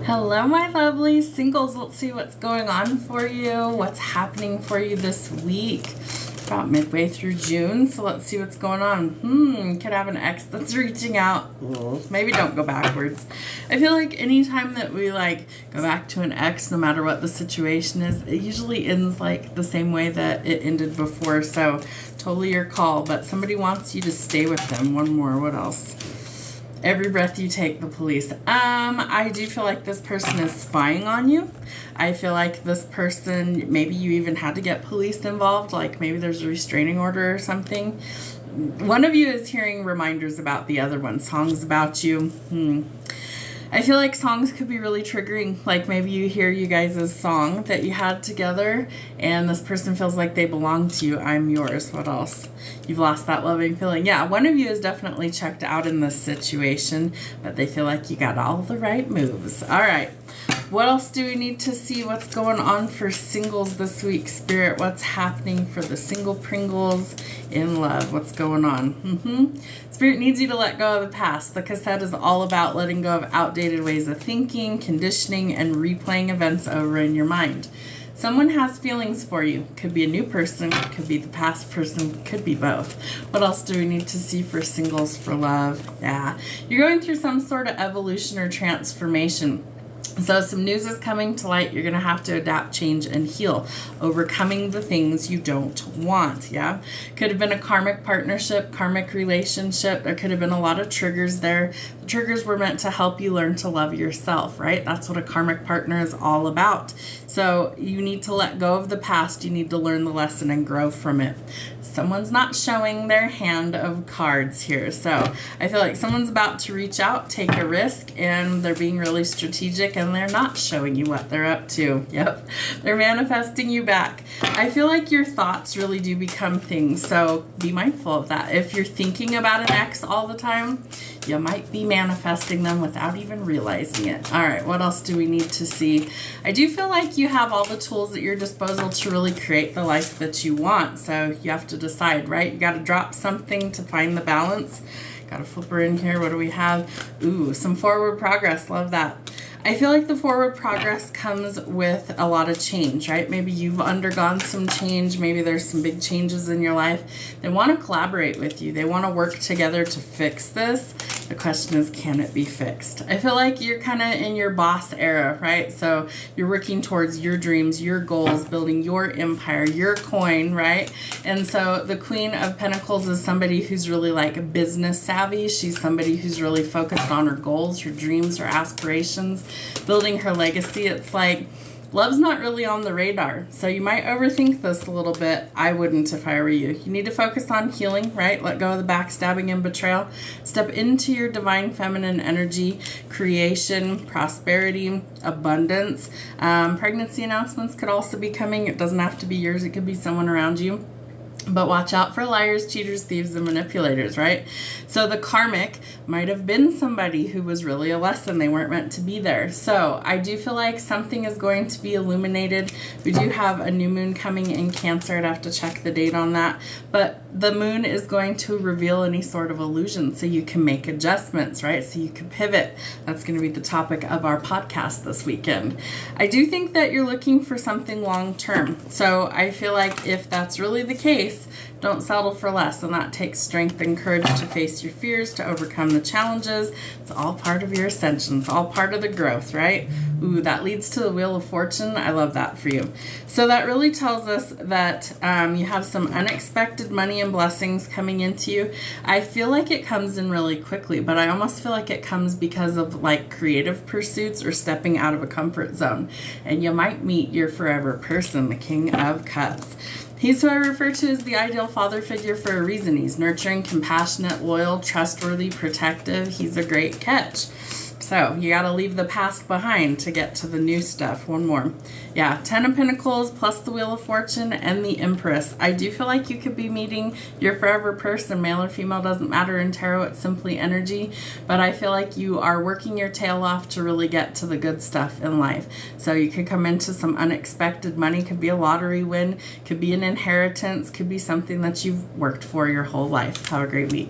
Hello, my lovely singles. Let's see what's going on for you, what's happening for you this week. About midway through June, so let's see what's going on. Could have an ex that's reaching out. Maybe don't go backwards. I feel like anytime that we go back to an ex, no matter what the situation is, it usually ends the same way that it ended before. So totally your call, but somebody wants you to stay with them. One more. What else? Every breath you take, the police. I do feel like this person is spying on you. I feel like this person, maybe you even had to get police involved, maybe there's a restraining order or something. One of you is hearing reminders about the other one, songs about you. I feel like songs could be really triggering. Maybe you hear you guys' song that you had together and this person feels like they belong to you. I'm yours. What else? You've lost that loving feeling. Yeah, one of you is definitely checked out in this situation, but they feel like you got all the right moves. All right. What else do we need to see? What's going on for singles this week? Spirit, what's happening for the single Pringles in love? What's going on? Spirit needs you to let go of the past. The cassette is all about letting go of outdated ways of thinking, conditioning, and replaying events over in your mind. Someone has feelings for you. Could be a new person, could be the past person, could be both. What else do we need to see for singles for love? Yeah, you're going through some sort of evolution or transformation. So some news is coming to light. You're going to have to adapt, change, and heal, overcoming the things you don't want. Yeah. Could have been a karmic partnership, karmic relationship. There could have been a lot of triggers there. The triggers were meant to help you learn to love yourself, right? That's what a karmic partner is all about. So you need to let go of the past. You need to learn the lesson and grow from it. Someone's not showing their hand of cards here. So I feel like someone's about to reach out, take a risk, and they're being really strategic and they're not showing you what they're up to. Yep. They're manifesting you back. I feel like your thoughts really do become things. So be mindful of that. If you're thinking about an ex all the time, you might be manifesting them without even realizing it. All right, what else do we need to see? I do feel like you have all the tools at your disposal to really create the life that you want. So you have to decide, right? You got to drop something to find the balance. Got a flipper in here. What do we have? Ooh, some forward progress. Love that. I feel like the forward progress comes with a lot of change, right? Maybe you've undergone some change. Maybe there's some big changes in your life. They want to collaborate with you. They want to work together to fix this. The question is, can it be fixed? I feel like you're kind of in your boss era, right? So you're working towards your dreams, your goals, building your empire, your coin, right? And so the Queen of Pentacles is somebody who's really business savvy. She's somebody who's really focused on her goals, her dreams, her aspirations, building her legacy. It's love's not really on the radar. So you might overthink this a little bit. I wouldn't if I were you. You need to focus on healing, right? Let go of the backstabbing and betrayal. Step into your divine feminine energy, creation, prosperity, abundance. Pregnancy announcements could also be coming. It doesn't have to be yours. It could be someone around you. But watch out for liars, cheaters, thieves, and manipulators, right? So the karmic might have been somebody who was really a lesson. They weren't meant to be there. So I do feel like something is going to be illuminated. We do have a new moon coming in Cancer. I'd have to check the date on that. But the moon is going to reveal any sort of illusion so you can make adjustments, right? So you can pivot. That's going to be the topic of our podcast this weekend. I do think that you're looking for something long term. So I feel like if that's really the case, don't settle for less, and that takes strength and courage to face your fears, to overcome the challenges. It's all part of your ascension. It's all part of the growth, right? Ooh, that leads to the Wheel of Fortune. I love that for you. So that really tells us that you have some unexpected money and blessings coming into you. I feel like it comes in really quickly, but I almost feel like it comes because of creative pursuits or stepping out of a comfort zone. And you might meet your forever person, the King of Cups. He's who I refer to as the ideal father figure for a reason. He's nurturing, compassionate, loyal, trustworthy, protective. He's a great catch. So you got to leave the past behind to get to the new stuff. One more. Yeah, 10 of Pentacles plus the Wheel of Fortune and the Empress. I do feel like you could be meeting your forever person. Male or female doesn't matter in tarot. It's simply energy. But I feel like you are working your tail off to really get to the good stuff in life. So you could come into some unexpected money. Could be a lottery win. Could be an inheritance. Could be something that you've worked for your whole life. Have a great week.